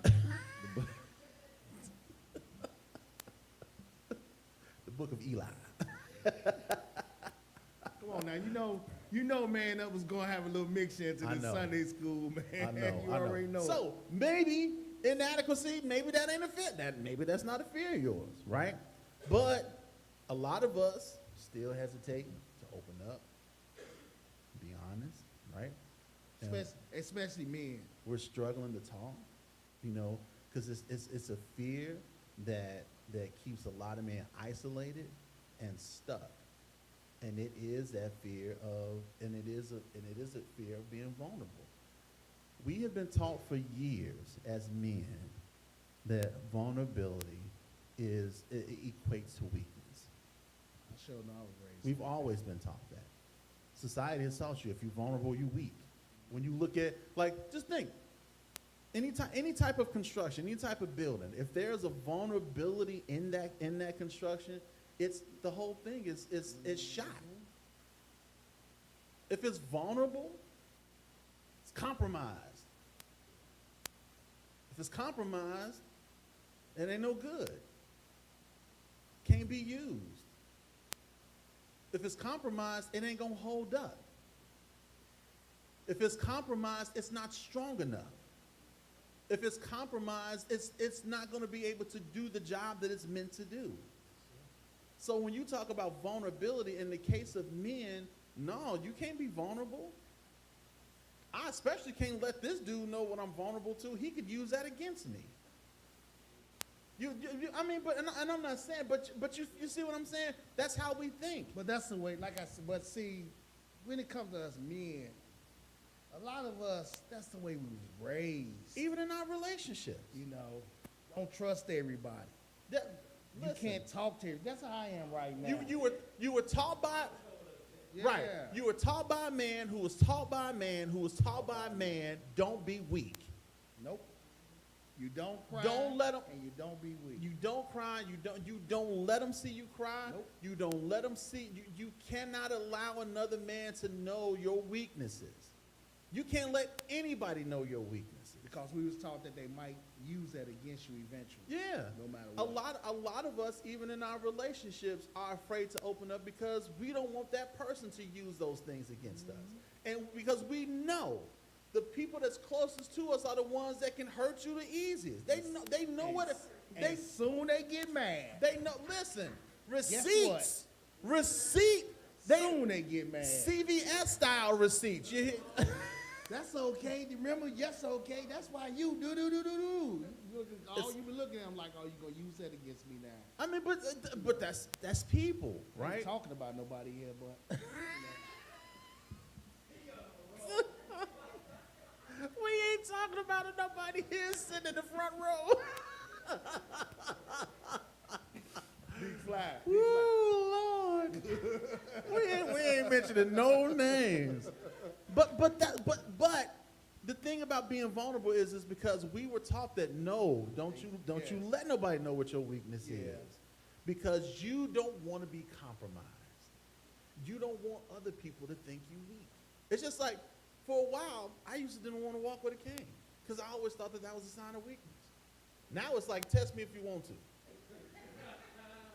The book of Eli. Come on now, you know, man, that was gonna have a little mixture into I the know. Sunday school, man. I know. You already know. So maybe inadequacy, maybe that ain't a fit. Maybe that's not a fear of yours, right? But a lot of us still hesitate to open up, be honest, right? And Especially men. we're struggling to talk, because it's a fear that keeps a lot of men isolated and stuck. And it is that fear of, and it is a fear of being vulnerable. We have been taught for years as men that vulnerability equates to weakness. I sure know I was raised. We've always been taught that. Society has taught you if you're vulnerable, you're weak. When you look at, like, just think, any type of construction, any type of building, if there's a vulnerability in that construction, it's the whole thing is shot. If it's vulnerable, it's compromised. If it's compromised, it ain't no good. Can't be used. If it's compromised, it ain't gonna hold up. If it's compromised, it's not strong enough. If it's compromised, it's not gonna be able to do the job that it's meant to do. So when you talk about vulnerability in the case of men, no, you can't be vulnerable. I especially can't let this dude know what I'm vulnerable to. He could use that against me. I mean, and I'm not saying, but you see what I'm saying? That's how we think. But that's the way, like I said, but see, when it comes to us men, a lot of us, that's the way we was raised. Even in our relationships. You know, don't trust everybody. You Listen, can't talk to everybody. That's how I am right now. you were taught by, Yeah. right, you were taught by a man who was taught by a man who was taught by a man, don't be weak. Nope. You don't cry. Don't let 'em- And you don't be weak. You don't cry. You don't let them see you cry. Nope. You don't let them see. You cannot allow another man to know your weaknesses. You can't let anybody know your weaknesses. Because we was taught that they might use that against you eventually. Yeah. No matter A what. lot of us, even in our relationships, are afraid to open up because we don't want that person to use those things against us. And because we know the people that's closest to us are the ones that can hurt you the easiest. They know what it, And soon they get mad. they know. Listen, what? receipt. Soon they get mad. CVS style receipts. You hear? That's okay. Remember, yes, okay. That's why you do. You been looking at them like, oh, you gonna use that against me now. I mean, but that's people, I ain't right? talking about nobody here, but We ain't talking about it. Nobody here sitting in the front row. big fly. Ooh, Lord. we ain't mentioning no names. But the thing about being vulnerable is because we were taught that no, don't you let nobody know what your weakness Yeah. is. Because you don't want to be compromised. You don't want other people to think you weak. It's just like, for a while, I used to didn't want to walk with a cane because I always thought that was a sign of weakness. Now it's like, test me if you want to.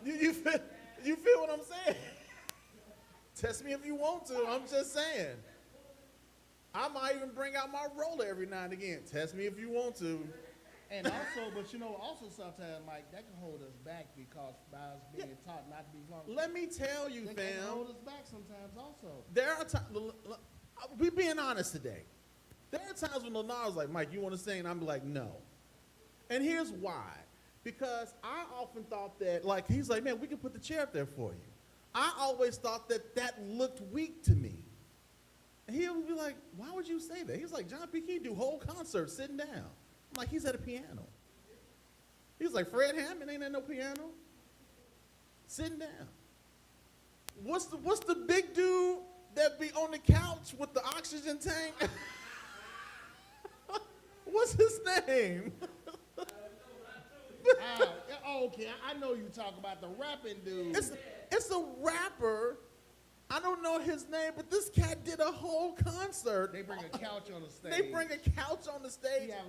You feel what I'm saying? Test me if you want to. I'm just saying. I might even bring out my roller every now and again. Test me if you want to. And also, but you know, also sometimes, Mike, that can hold us back because by us being taught not to be vulnerable. Let me tell you, That can fam. hold us back sometimes also. There are times, we being honest today. There are times when Lenar's like, Mike, you want to sing? And I'm like, no. And here's why. Because I often thought that, like, he's like, man, we can put the chair up there for you. I always thought that looked weak to me. And he would be like, why would you say that? He's like, John P. Key do whole concerts sitting down. I'm like, he's at a piano. He's like, Fred Hammond ain't at no piano. Sitting down. What's the big dude that be on the couch with the oxygen tank? What's his name? Okay, I know you talk about the rapping dude. It's a rapper. I don't know his name, but this cat did a whole concert. They bring a couch on the stage. They bring a couch on the stage, He have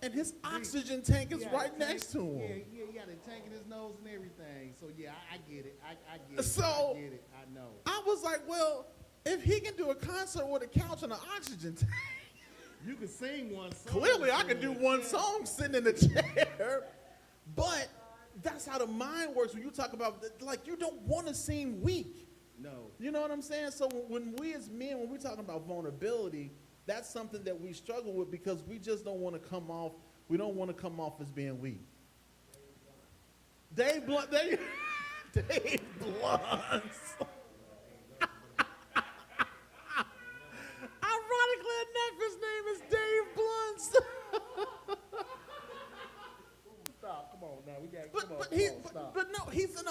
and his oxygen tank is yeah, right tank- next to him. Yeah, he got a tank in his nose and everything. So yeah, I get it. I get it. So- I get it. I know. I was like, well, if he can do a concert with a couch and an oxygen tank, You can sing one song. clearly I can do one Yeah. song sitting in the chair. But that's how the mind works when you talk about, like, you don't want to seem weak. No. You know what I'm saying? So when we as men, when we're talking about vulnerability, that's something that we struggle with because we just don't want to come off, we don't want to come off as being weak. Dave Blunt, Dave Blunt. Ironically enough, his name is Dave Blunt. Mike. But Come on, but come he on, stop. but no, he's on a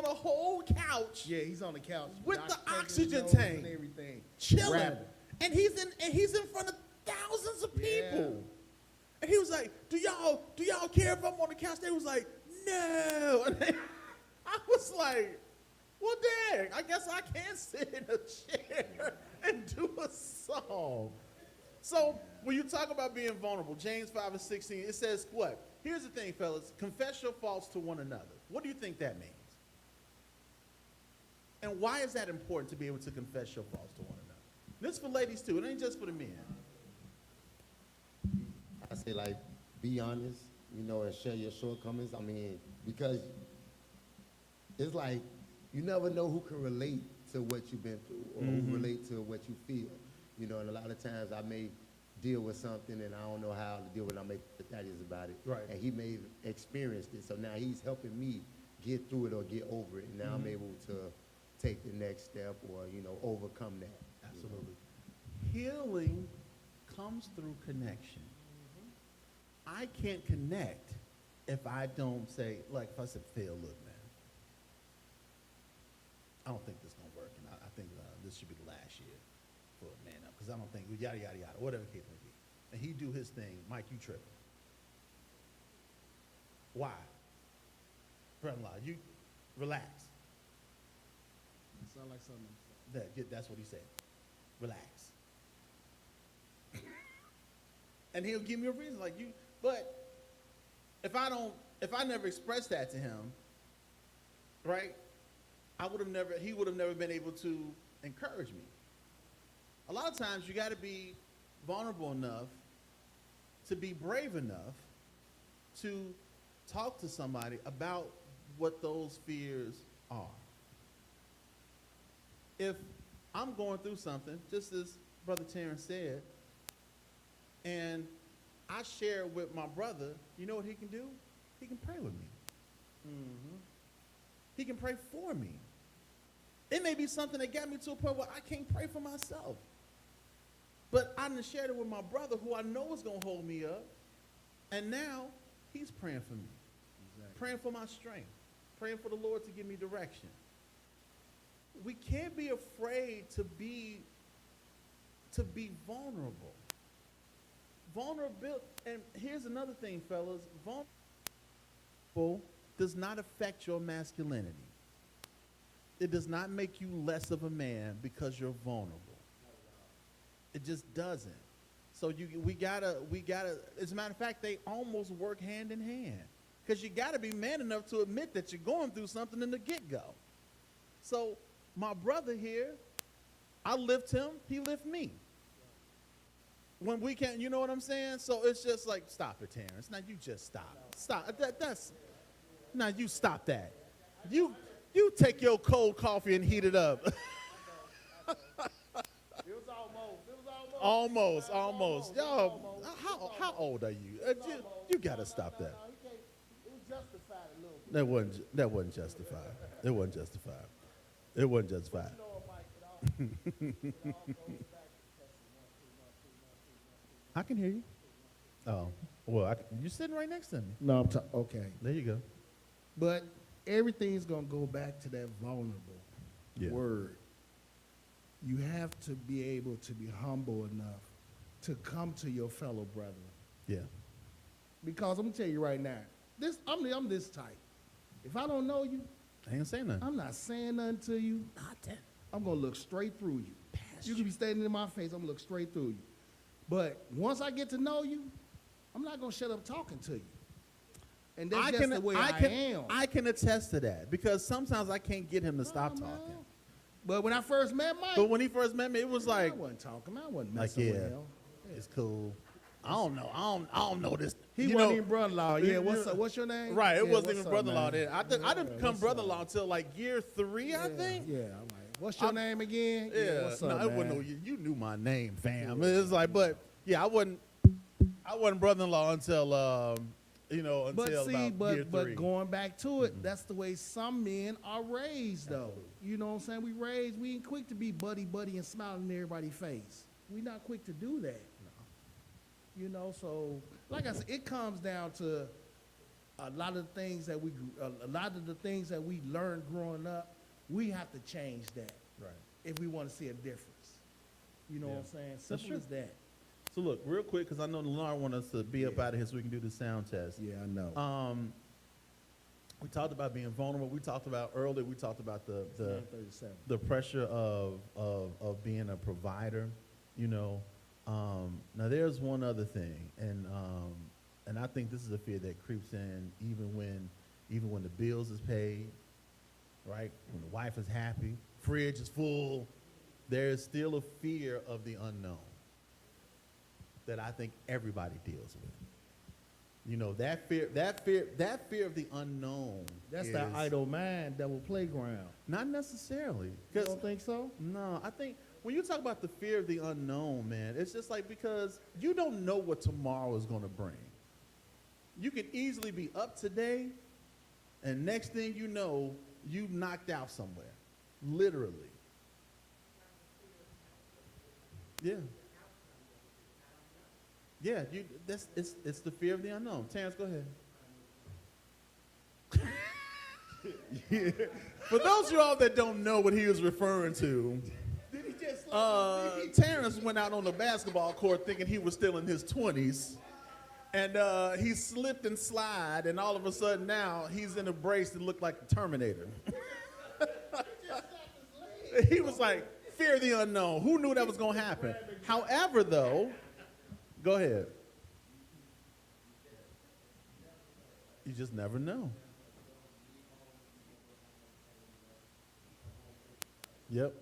whole couch Yeah, he's on the couch with Doc the taking his oxygen notes tank, and everything, chilling, rapping. and he's in front of thousands of people. Yeah. And he was like, do y'all care if I'm on the couch? They was like, no. And I was like, well, dang, I guess I can sit in a chair and do a song. So when you talk about being vulnerable, James 5:16, it says what? Here's the thing, fellas. Confess your faults to one another. What do you think that means? And why is that important to be able to confess your faults to one another? This is for ladies too. It ain't just for the men. I say, like, be honest, you know, and share your shortcomings. I mean, because it's like you never know who can relate to what you've been through or who relate to what you feel. You know, and a lot of times I may deal with something and I don't know how to deal with it. I make fatalities about it. Right. And he may have experienced it. So now he's helping me get through it or get over it. And now I'm able to take the next step or, you know, overcome that. you know. Absolutely. Healing comes through connection. I can't connect if I don't say, like, if I said, Phil, look, man, I don't think this is going to work, and I think this should be the last year for a man up, because I don't think, yada, yada, yada, whatever the case may be. And he do his thing, Mike, you tripping. Why? Brother-in-law, you relax. It sound like something. That's what he said. Relax. And he'll give me a reason like you, but if I never expressed that to him, right, he would have never been able to encourage me. A lot of times you got to be vulnerable enough to be brave enough to talk to somebody about what those fears are. If I'm going through something, just as Brother Terrence said, and I share it with my brother, you know what he can do? He can pray with me. He can pray for me. It may be something that got me to a point where I can't pray for myself. But I done shared it with my brother who I know is going to hold me up. And now he's praying for me, praying for my strength, praying for the Lord to give me direction. We can't be afraid to be vulnerable. Vulnerability, and here's another thing, fellas. Vulnerable does not affect your masculinity. It does not make you less of a man because you're vulnerable. It just doesn't. So we gotta. As a matter of fact, they almost work hand in hand, because you gotta be man enough to admit that you're going through something in the get-go. So my brother here, I lift him, he lift me. When we can't, you know what I'm saying? So it's just like, stop it, Terrence. Now you just stop. Stop. Now you stop that. You take your cold coffee and heat it up. It was almost. Almost. Yo, how old are you? You gotta stop that. It was justified a little bit. That wasn't justified. It wasn't justified. It wasn't justified. You know, Mike, it all goes back to testing 1, 2, 1, 2, 1, 2, 1, 2. I can hear you. Oh, well, you're sitting right next to me. No, okay. There you go. But everything's going to go back to that vulnerable word. You have to be able to be humble enough to come to your fellow brethren. Yeah. Because I'm going to tell you right now, I'm this type. If I don't know you, I ain't saying nothing. I'm not saying nothing to you. I'm going to look straight through you. You can be standing in my face, I'm going to look straight through you. But once I get to know you, I'm not going to shut up talking to you. And that's just the way I am. I can attest to that, because sometimes I can't get him to stop No, man. talking. But when I first met Mike, But when he first met me, it was like, I wasn't talking. I wasn't like, messing yeah, with him. it's cool. I don't know. I don't know this. He You wasn't know, even brother-in-law. you- Yeah, what's you- up? What's your name? Right, it Yeah, wasn't what's even up, brother-in-law man? then. I didn't become what's brother-in-law until like year 3, I think. Yeah, I'm like, what's your name again? Yeah, what's no, up, it wasn't man? no, you knew my name, fam. It was like, but yeah, I wasn't brother-in-law until until about year 3. But going back to it, that's the way some men are raised, though. You know what I'm saying? We ain't quick to be buddy and smiling in everybody's face. We not quick to do that. You know, so like I said, it comes down to a lot of the things that we learned growing up, we have to change that Right. if we want to see a difference. You know Yeah. what I'm saying? That's Simple true. as that. So look, real quick, because I know Lenard want us to be up Yeah. out of here so we can do the sound test. Yeah, I know. We talked about being vulnerable. We talked about earlier. We talked about the 37. the pressure of being a provider. You know, now there's one other thing, and I think this is a fear that creeps in even when the bills is paid, right? When the wife is happy, fridge is full. There's still a fear of the unknown that I think everybody deals with. You know, that fear of the unknown. That's is that idle mind, devil playground. Not necessarily. You 'Cause- don't think so? no, I think when you talk about the fear of the unknown, man, it's just like because you don't know what tomorrow is going to bring. You can easily be up today, and next thing you know, you knocked out somewhere, literally. Yeah. Yeah, it's the fear of the unknown. Terrence, go ahead. Yeah. For those of y'all that don't know what he was referring to, Did he just Terrence went out on the basketball court thinking he was still in his 20s, and he slipped and slid, and all of a sudden now he's in a brace that looked like the Terminator. He was like, fear the unknown. Who knew that was going to happen? However, though, go ahead. You just never know. Yep.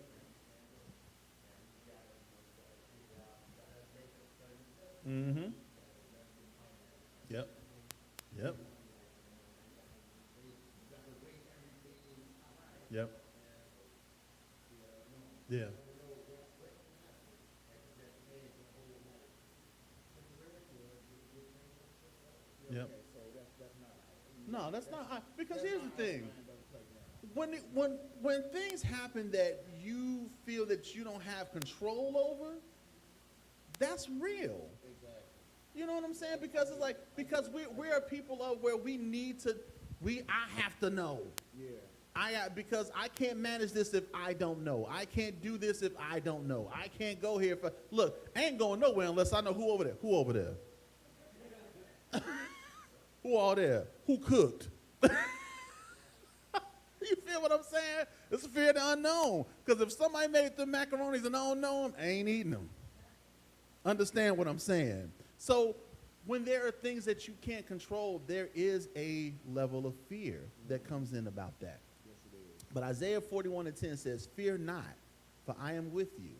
Mm-hmm. Yep. Yep. Yep. Yeah. Yep. No, that's not because here's the thing. When things happen that you feel that you don't have control over, that's real. You know what I'm saying? Because it's like because we are people of where we need to I have to know. Yeah. Because I can't manage this if I don't know. I can't do this if I don't know. I can't go here for look, I ain't going nowhere unless I know who over there. Who over there? Who all there? Who cooked? You feel what I'm saying? It's a fear of the unknown. Because if somebody made the macaronis and I don't know them, I ain't eating them. Understand what I'm saying? So when there are things that you can't control, there is a level of fear that comes in about that. But Isaiah 41:10 says, fear not, for I am with you.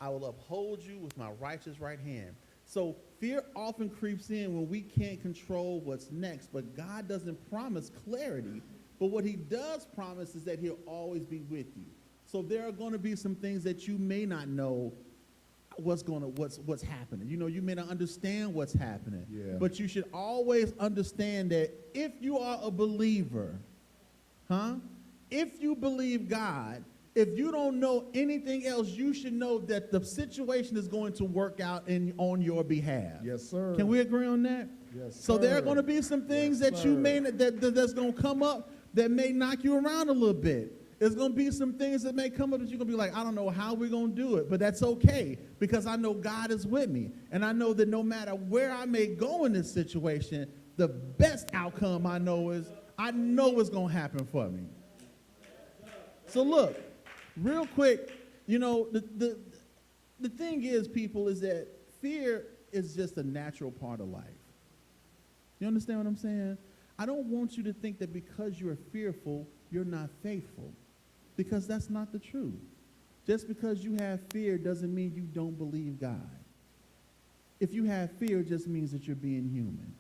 I will uphold you with my righteous right hand. So fear often creeps in when we can't control what's next, but God doesn't promise clarity. But what he does promise is that he'll always be with you. So there are going to be some things that you may not know what's happening. You know, you may not understand what's happening. Yeah. But you should always understand that if you are a believer, if you believe God, if you don't know anything else, you should know that the situation is going to work out on your behalf. Yes, sir. Can we agree on that? Yes, So there are sir. going to be some things Yes, that you sir. may that's going to come up that may knock you around a little bit. There's going to be some things that may come up that you're going to be like, I don't know how we're going to do it, but that's okay because I know God is with me. And I know that no matter where I may go in this situation, the best outcome I know is it's going to happen for me. So look, real quick, you know, the thing is, people, is that fear is just a natural part of life. You understand what I'm saying? I don't want you to think that because you're fearful, you're not faithful, because that's not the truth. Just because you have fear doesn't mean you don't believe God. If you have fear, it just means that you're being human.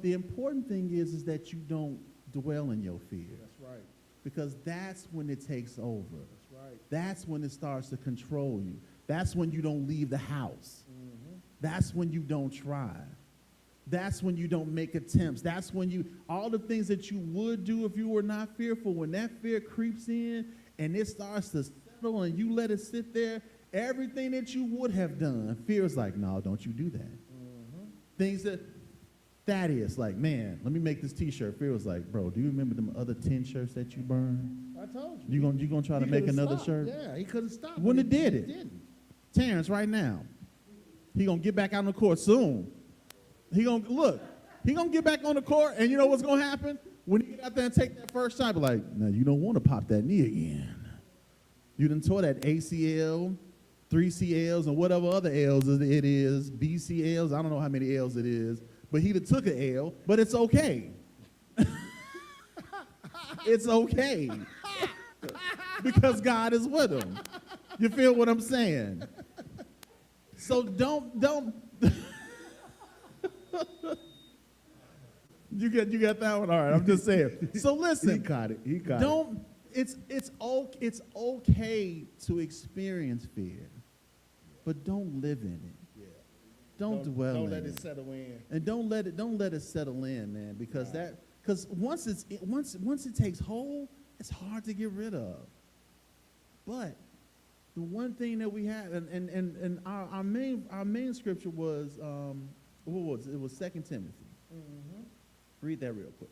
The important thing is that you don't dwell in your fear, That's right. because that's when it takes over. That's right. That's when it starts to control you. That's when you don't leave the house. That's when you don't try. That's when you don't make attempts. That's when all the things that you would do if you were not fearful, when that fear creeps in and it starts to settle and you let it sit there, everything that you would have done, fear is like, no, don't you do that. Things that Thaddeus, like, man, let me make this T-shirt. Fear was like, bro, do you remember them other 10 shirts that you burned? I told you. You gonna try to He make could've another stopped. shirt? Yeah, he couldn't stop. Wouldn't He have did it. didn't. Terrence, right now, he gonna get back out on the court soon. He gonna get back on the court, and you know what's gonna happen? When he get out there and take that first shot, be like, now you don't want to pop that knee again. You done tore that ACL, 3 CLs, and whatever other L's it is, BCLs, I don't know how many L's it is, but he done took an L, but it's okay. It's okay. Because God is with him. You feel what I'm saying? So don't you got that one? All right, I'm just saying. So listen, He got it. He got it. don't it's okay to experience fear, but don't live in it. Yeah. Don't dwell Don't in let it. it settle in. And don't let it settle in, man, because once it takes hold, it's hard to get rid of. But the one thing that we have, and our main scripture was what was it? It was 2 Timothy. Mm-hmm. Read that real quick.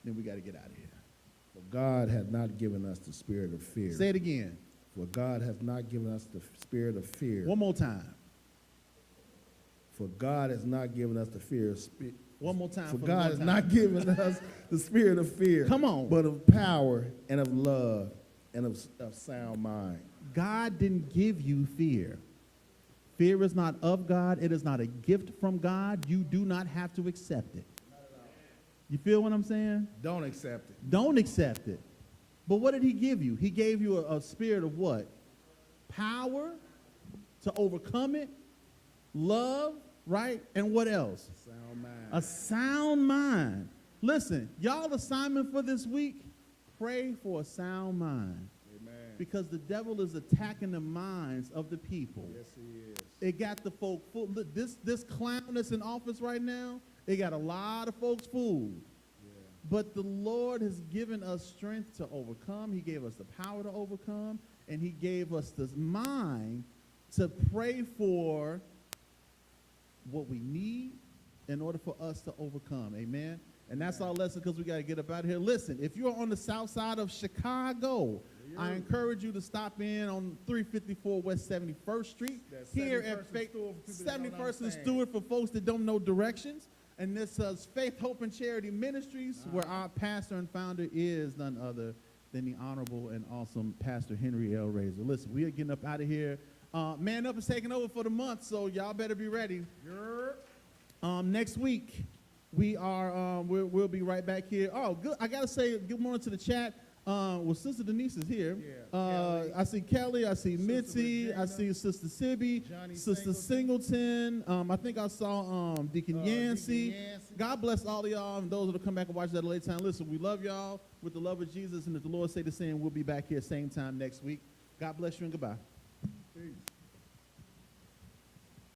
Then we got to get out of here. For God hath not given us the spirit of fear. Say it again. For God hath not given us the spirit of fear. One more time. For God has not given us the fear of One more time. For the God one has time. not given us the spirit of fear. Come on. But of power and of love and of sound mind. God didn't give you fear. Fear is not of God. It is not a gift from God. You do not have to accept it. You feel what I'm saying? Don't accept it. Don't accept it. But what did he give you? He gave you a spirit of what? Power to overcome it, love, right? And what else? Sound mind. A sound mind. Listen, y'all assignment for this week, pray for a sound mind. Amen. Because the devil is attacking the minds of the people. Yes, he is. It got the folk fooled. Look, this clown that's in office right now, it got a lot of folks fooled. Yeah. But the Lord has given us strength to overcome. He gave us the power to overcome. And he gave us this mind to pray for what we need in order for us to overcome. Amen? And that's our lesson because we got to get up out of here. Listen, if you're on the south side of Chicago, I encourage you to stop in on 354 West 71st Street. That's Here 71st at Faith, and Stewart for people that don't 71st and understand. Stewart for folks that don't know directions. And this is Faith, Hope, and Charity Ministries, where our pastor and founder is none other than the honorable and awesome Pastor Henry L. Razor. Listen, we are getting up out of here. Man Up is taking over for the month, so y'all better be ready. Next week, we'll be right back here. Oh, good. I gotta say good morning to the chat. Well, Sister Denise is here. Yeah, I see Kelly. I see Sister Mitzi. I Regina, see Sister Sibby. Johnny Sister Singleton. I think I saw Deacon Yancey. Deacon Yancey. God bless all of y'all and those that will come back and watch that at a later time. Listen, we love y'all with the love of Jesus, and if the Lord say the same, we'll be back here same time next week. God bless you and goodbye. Peace.